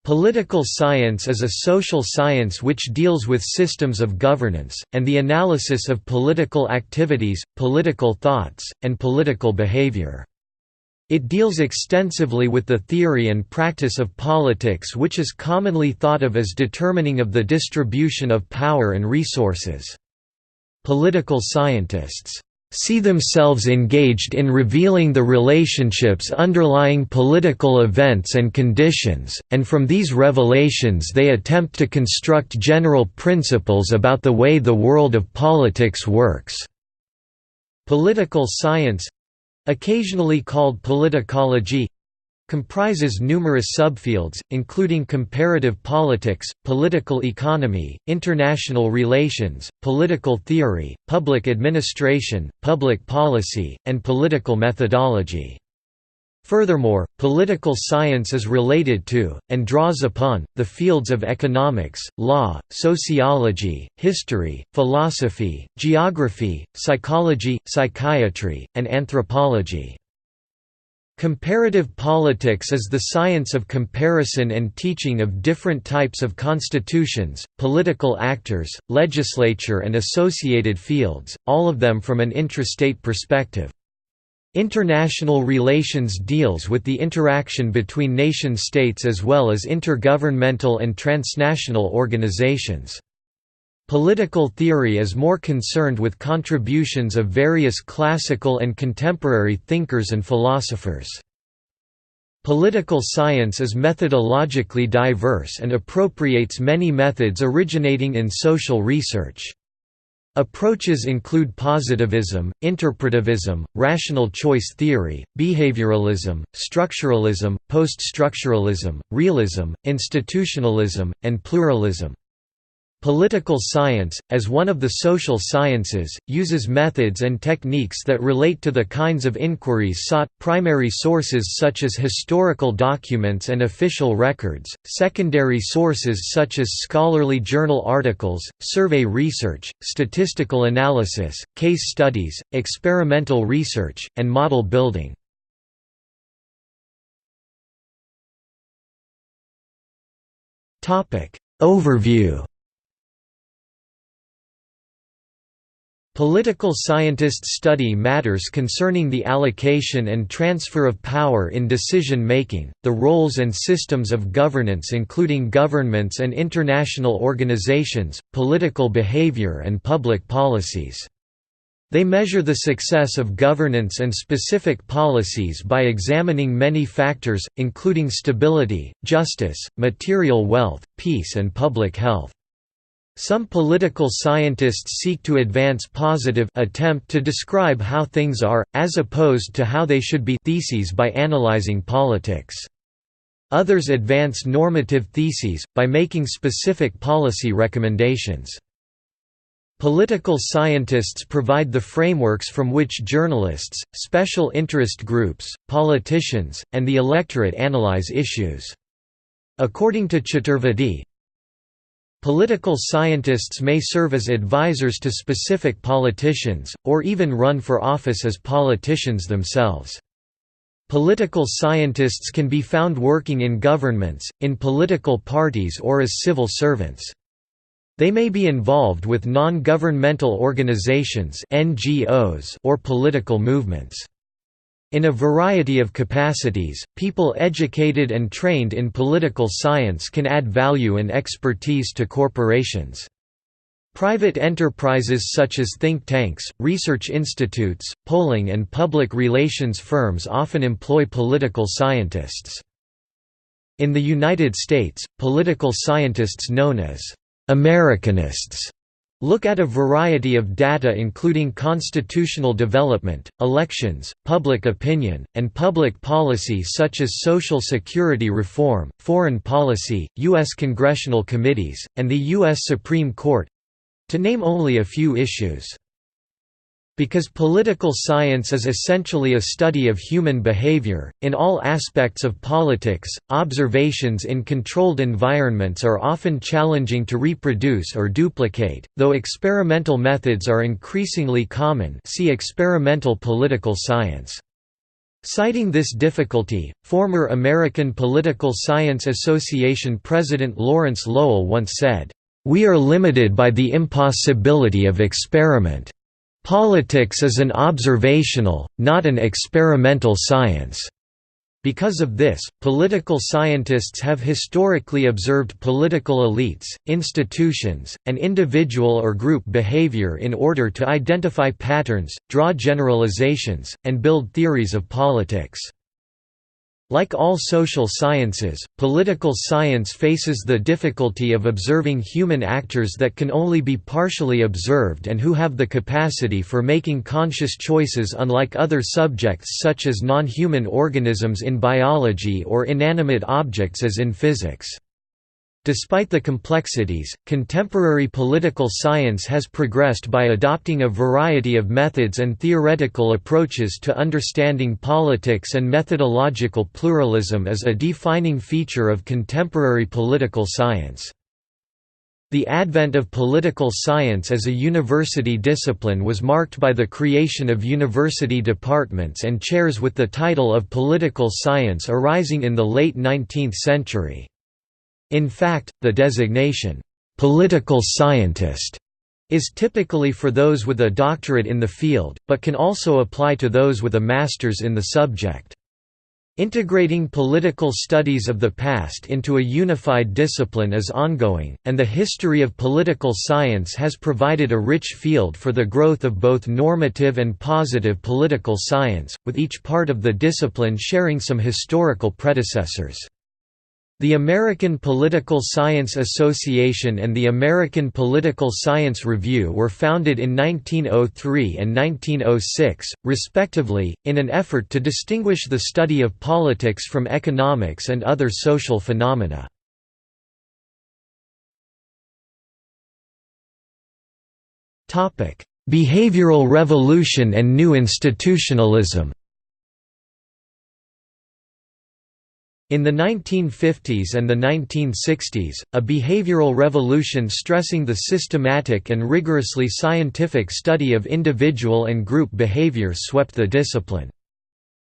Political science is a social science which deals with systems of governance, and the analysis of political activities, political thoughts, and political behavior. It deals extensively with the theory and practice of politics, which is commonly thought of as determining of the distribution of power and resources. Political scientists see themselves engaged in revealing the relationships underlying political events and conditions, and from these revelations they attempt to construct general principles about the way the world of politics works. Political science, occasionally called politicology, comprises numerous subfields, including comparative politics, political economy, international relations, political theory, public administration, public policy, and political methodology. Furthermore, political science is related to, and draws upon, the fields of economics, law, sociology, history, philosophy, geography, psychology, psychiatry, and anthropology. Comparative politics is the science of comparison and teaching of different types of constitutions, political actors, legislature and associated fields, all of them from an intrastate perspective. International relations deals with the interaction between nation-states as well as intergovernmental and transnational organizations. Political theory is more concerned with contributions of various classical and contemporary thinkers and philosophers. Political science is methodologically diverse and appropriates many methods originating in social research. Approaches include positivism, interpretivism, rational choice theory, behavioralism, structuralism, post-structuralism, realism, institutionalism, and pluralism. Political science, as one of the social sciences, uses methods and techniques that relate to the kinds of inquiries sought, primary sources such as historical documents and official records, secondary sources such as scholarly journal articles, survey research, statistical analysis, case studies, experimental research, and model building. Overview. Political scientists study matters concerning the allocation and transfer of power in decision-making, the roles and systems of governance including governments and international organizations, political behavior and public policies. They measure the success of governance and specific policies by examining many factors, including stability, justice, material wealth, peace and public health. Some political scientists seek to advance positive attempt to describe how things are, as opposed to how they should be theses by analyzing politics. Others advance normative theses, by making specific policy recommendations. Political scientists provide the frameworks from which journalists, special interest groups, politicians, and the electorate analyze issues. According to Chaturvedi, political scientists may serve as advisors to specific politicians, or even run for office as politicians themselves. Political scientists can be found working in governments, in political parties or as civil servants. They may be involved with non-governmental organizations (NGOs) or political movements. In a variety of capacities, people educated and trained in political science can add value and expertise to corporations. Private enterprises such as think tanks, research institutes, polling and public relations firms often employ political scientists. In the United States, political scientists known as Americanists look at a variety of data including constitutional development, elections, public opinion, and public policy such as Social Security reform, foreign policy, U.S. congressional committees, and the U.S. Supreme Court—to name only a few issues. Because political science is essentially a study of human behavior, in all aspects of politics, observations in controlled environments are often challenging to reproduce or duplicate, though experimental methods are increasingly common. See experimental political science. Citing this difficulty, former American Political Science Association President Lawrence Lowell once said, "We are limited by the impossibility of experiment. Politics is an observational, not an experimental science." Because of this, political scientists have historically observed political elites, institutions, and individual or group behavior in order to identify patterns, draw generalizations, and build theories of politics. Like all social sciences, political science faces the difficulty of observing human actors that can only be partially observed and who have the capacity for making conscious choices, unlike other subjects such as non-human organisms in biology or inanimate objects as in physics. Despite the complexities, contemporary political science has progressed by adopting a variety of methods and theoretical approaches to understanding politics, and methodological pluralism is a defining feature of contemporary political science. The advent of political science as a university discipline was marked by the creation of university departments and chairs with the title of political science arising in the late 19th century. In fact, the designation, "political scientist", is typically for those with a doctorate in the field, but can also apply to those with a master's in the subject. Integrating political studies of the past into a unified discipline is ongoing, and the history of political science has provided a rich field for the growth of both normative and positive political science, with each part of the discipline sharing some historical predecessors. The American Political Science Association and the American Political Science Review were founded in 1903 and 1906, respectively, in an effort to distinguish the study of politics from economics and other social phenomena. Behavioral revolution and new institutionalism. In the 1950s and the 1960s, a behavioral revolution stressing the systematic and rigorously scientific study of individual and group behavior swept the discipline.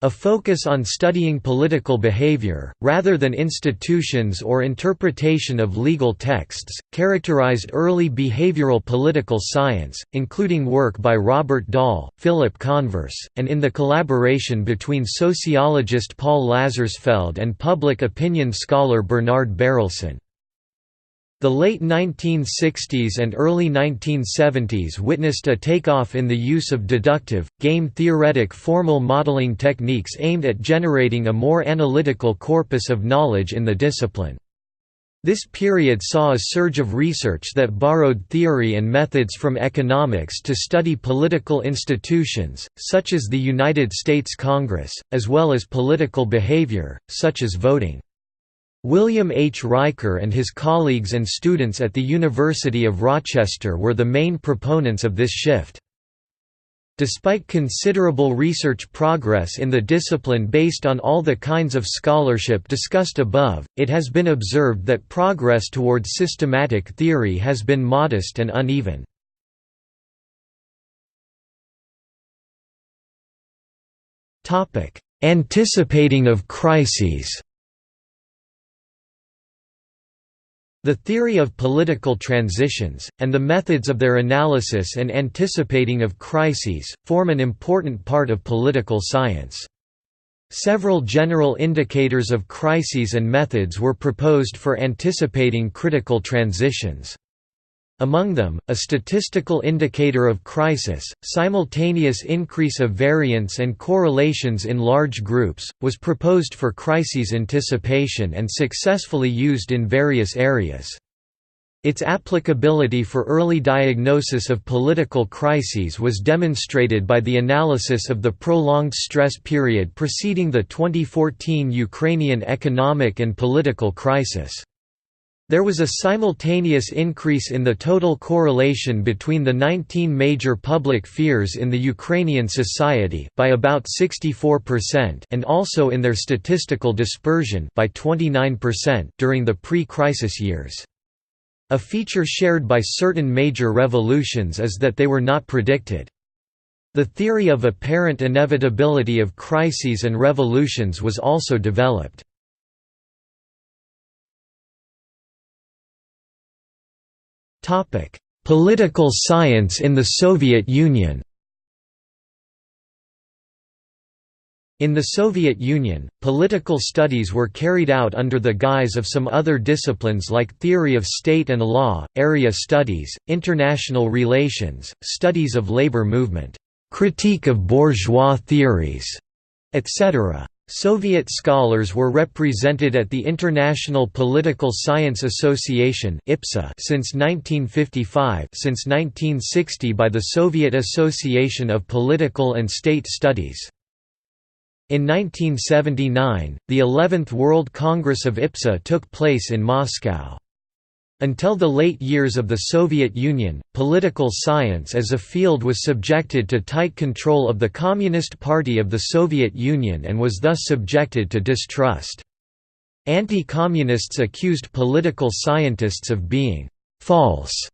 A focus on studying political behavior, rather than institutions or interpretation of legal texts, characterized early behavioral political science, including work by Robert Dahl, Philip Converse, and in the collaboration between sociologist Paul Lazarsfeld and public opinion scholar Bernard Berelson. The late 1960s and early 1970s witnessed a takeoff in the use of deductive, game-theoretic formal modeling techniques aimed at generating a more analytical corpus of knowledge in the discipline. This period saw a surge of research that borrowed theory and methods from economics to study political institutions, such as the United States Congress, as well as political behavior, such as voting. William H. Riker and his colleagues and students at the University of Rochester were the main proponents of this shift. Despite considerable research progress in the discipline based on all the kinds of scholarship discussed above, it has been observed that progress towards systematic theory has been modest and uneven. Anticipating of crises. The theory of political transitions, and the methods of their analysis and anticipating of crises, form an important part of political science. Several general indicators of crises and methods were proposed for anticipating critical transitions. Among them, a statistical indicator of crisis, simultaneous increase of variance and correlations in large groups, was proposed for crises anticipation and successfully used in various areas. Its applicability for early diagnosis of political crises was demonstrated by the analysis of the prolonged stress period preceding the 2014 Ukrainian economic and political crisis. There was a simultaneous increase in the total correlation between the 19 major public fears in the Ukrainian society by about 64% and also in their statistical dispersion by 29% during the pre-crisis years. A feature shared by certain major revolutions is that they were not predicted. The theory of apparent inevitability of crises and revolutions was also developed. Political science in the Soviet Union. In the Soviet Union, political studies were carried out under the guise of some other disciplines like theory of state and law, area studies, international relations, studies of labor movement, critique of bourgeois theories, etc. Soviet scholars were represented at the International Political Science Association (IPSA) since 1955, since 1960 by the Soviet Association of Political and State Studies. In 1979, the 11th World Congress of IPSA took place in Moscow. Until the late years of the Soviet Union, political science as a field was subjected to tight control of the Communist Party of the Soviet Union and was thus subjected to distrust. Anti-communists accused political scientists of being «false»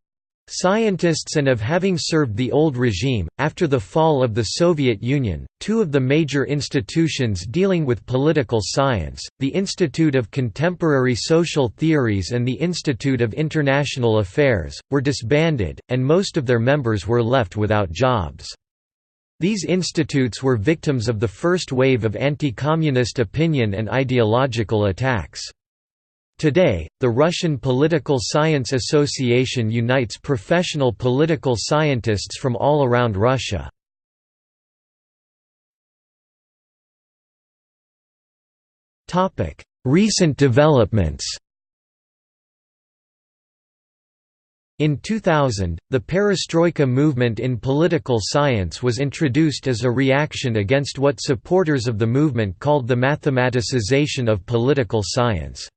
scientists and of having served the old regime. After the fall of the Soviet Union, two of the major institutions dealing with political science, the Institute of Contemporary Social Theories and the Institute of International Affairs, were disbanded, and most of their members were left without jobs. These institutes were victims of the first wave of anti-communist opinion and ideological attacks. Today, the Russian Political Science Association unites professional political scientists from all around Russia. Recent developments. In 2000, the perestroika movement in political science was introduced as a reaction against what supporters of the movement called the mathematicization of political science.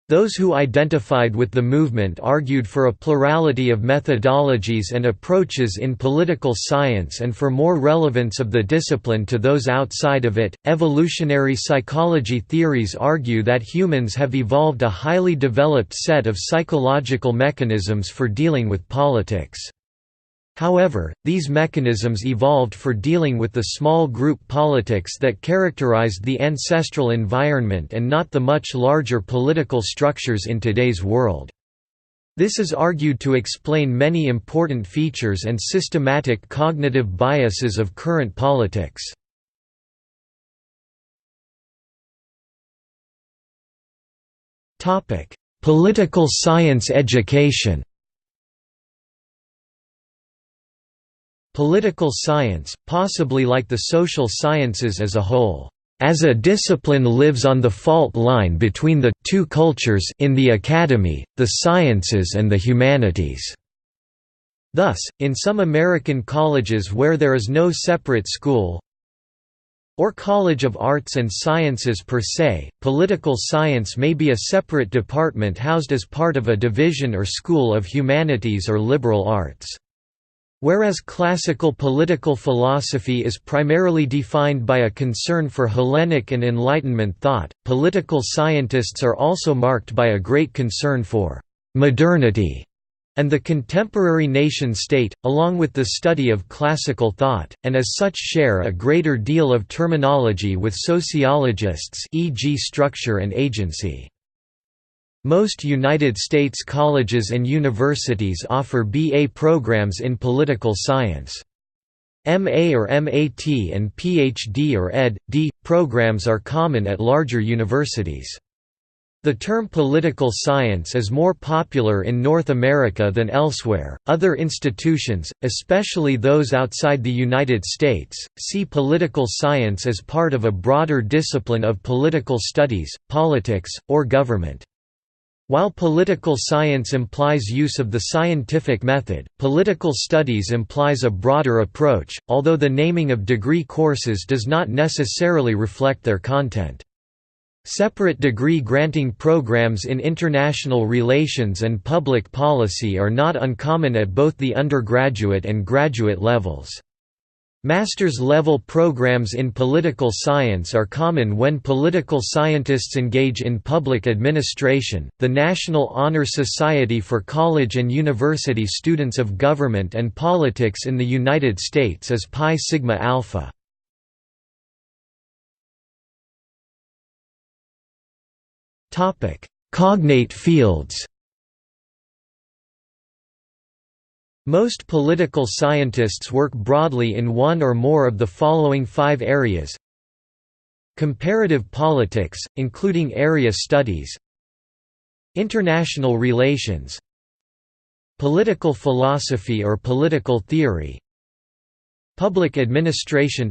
Those who identified with the movement argued for a plurality of methodologies and approaches in political science and for more relevance of the discipline to those outside of it. Evolutionary psychology theories argue that humans have evolved a highly developed set of psychological mechanisms for dealing with politics. However, these mechanisms evolved for dealing with the small group politics that characterized the ancestral environment and not the much larger political structures in today's world. This is argued to explain many important features and systematic cognitive biases of current politics. Political science education. Political science, possibly like the social sciences as a whole, as a discipline lives on the fault line between the two cultures in the academy, the sciences and the humanities. Thus, in some American colleges where there is no separate school or College of Arts and Sciences per se, political science may be a separate department housed as part of a division or school of humanities or liberal arts. Whereas classical political philosophy is primarily defined by a concern for Hellenic and Enlightenment thought, political scientists are also marked by a great concern for modernity and the contemporary nation-state, along with the study of classical thought, and as such share a greater deal of terminology with sociologists, e.g. structure and agency. Most United States colleges and universities offer BA programs in political science. MA or MAT and PhD or Ed.D. programs are common at larger universities. The term political science is more popular in North America than elsewhere. Other institutions, especially those outside the United States, see political science as part of a broader discipline of political studies, politics, or government. While political science implies use of the scientific method, political studies implies a broader approach, although the naming of degree courses does not necessarily reflect their content. Separate degree-granting programs in international relations and public policy are not uncommon at both the undergraduate and graduate levels. Master's-level programs in political science are common when political scientists engage in public administration. The National Honor Society for College and University Students of Government and Politics in the United States is Pi Sigma Alpha. Topic: Cognate fields. Most political scientists work broadly in one or more of the following 5 areas: comparative politics, including area studies; international relations; political philosophy or political theory; public administration;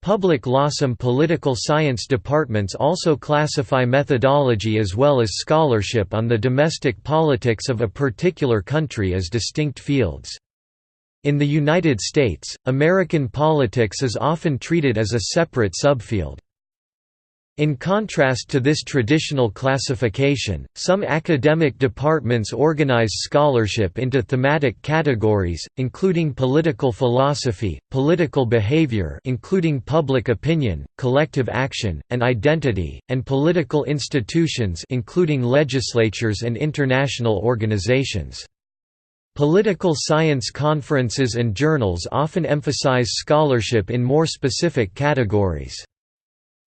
public law. Some political science departments also classify methodology as well as scholarship on the domestic politics of a particular country as distinct fields. In the United States, American politics is often treated as a separate subfield. In contrast to this traditional classification, some academic departments organize scholarship into thematic categories, including political philosophy, political behavior including public opinion, collective action, and identity, and political institutions including legislatures and international organizations. Political science conferences and journals often emphasize scholarship in more specific categories.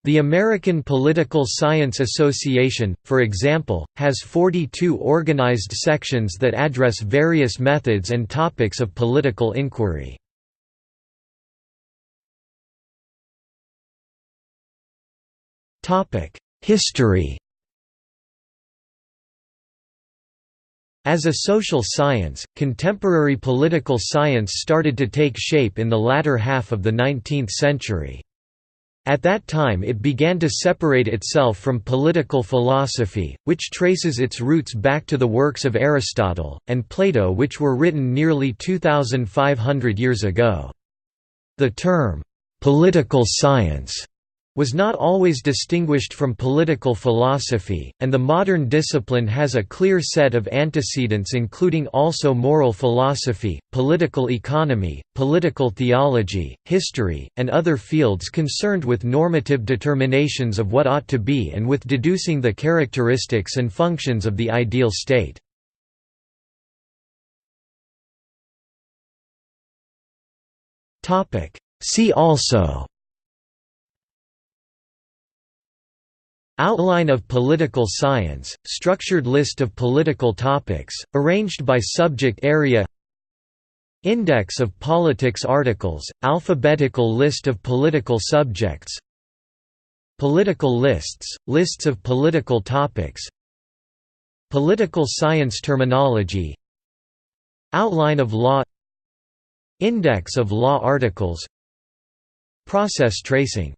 The American Political Science Association, for example, has 42 organized sections that address various methods and topics of political inquiry. History. As a social science, contemporary political science started to take shape in the latter half of the 19th century. At that time it began to separate itself from political philosophy, which traces its roots back to the works of Aristotle, and Plato, which were written nearly 2,500 years ago. The term, "political science", was not always distinguished from political philosophy, and the modern discipline has a clear set of antecedents including also moral philosophy, political economy, political theology, history, and other fields concerned with normative determinations of what ought to be and with deducing the characteristics and functions of the ideal state. See also: Outline of political science, structured list of political topics, arranged by subject area; Index of politics articles, alphabetical list of political subjects; Political lists, lists of political topics; Political science terminology; Outline of law; Index of law articles; Process tracing.